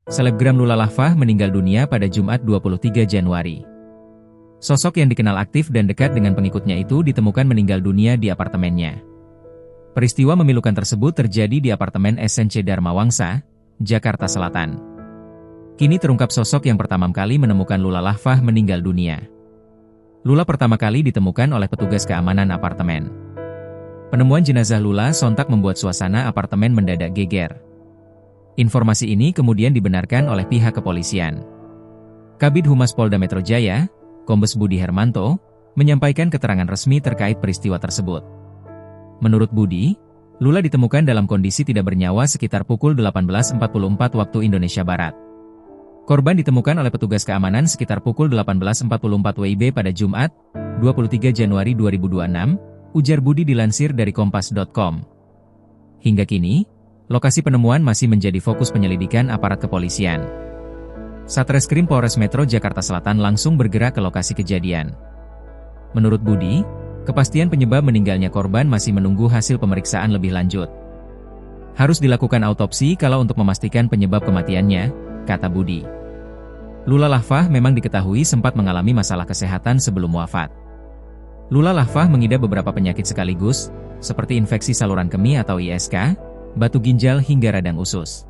Selebgram Lula Lafah meninggal dunia pada Jumat 23 Januari. Sosok yang dikenal aktif dan dekat dengan pengikutnya itu ditemukan meninggal dunia di apartemennya. Peristiwa memilukan tersebut terjadi di apartemen SNC Dharma Wangsa, Jakarta Selatan. Kini terungkap sosok yang pertama kali menemukan Lula Lafah meninggal dunia. Lula pertama kali ditemukan oleh petugas keamanan apartemen. Penemuan jenazah Lula sontak membuat suasana apartemen mendadak geger. Informasi ini kemudian dibenarkan oleh pihak kepolisian. Kabid Humas Polda Metro Jaya, Kombes Budi Hermanto, menyampaikan keterangan resmi terkait peristiwa tersebut. Menurut Budi, Lula ditemukan dalam kondisi tidak bernyawa sekitar pukul 18.44 waktu Indonesia Barat. Korban ditemukan oleh petugas keamanan sekitar pukul 18.44 WIB pada Jumat, 23 Januari 2026, ujar Budi dilansir dari kompas.com. Hingga kini, lokasi penemuan masih menjadi fokus penyelidikan aparat kepolisian. Satreskrim Polres Metro Jakarta Selatan langsung bergerak ke lokasi kejadian. Menurut Budi, kepastian penyebab meninggalnya korban masih menunggu hasil pemeriksaan lebih lanjut. Harus dilakukan autopsi kalau untuk memastikan penyebab kematiannya, kata Budi. Lula Lafah memang diketahui sempat mengalami masalah kesehatan sebelum wafat. Lula Lafah mengidap beberapa penyakit sekaligus, seperti infeksi saluran kemih atau ISK, batu ginjal hingga radang usus.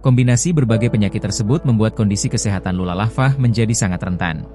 Kombinasi berbagai penyakit tersebut membuat kondisi kesehatan Lula Lafah menjadi sangat rentan.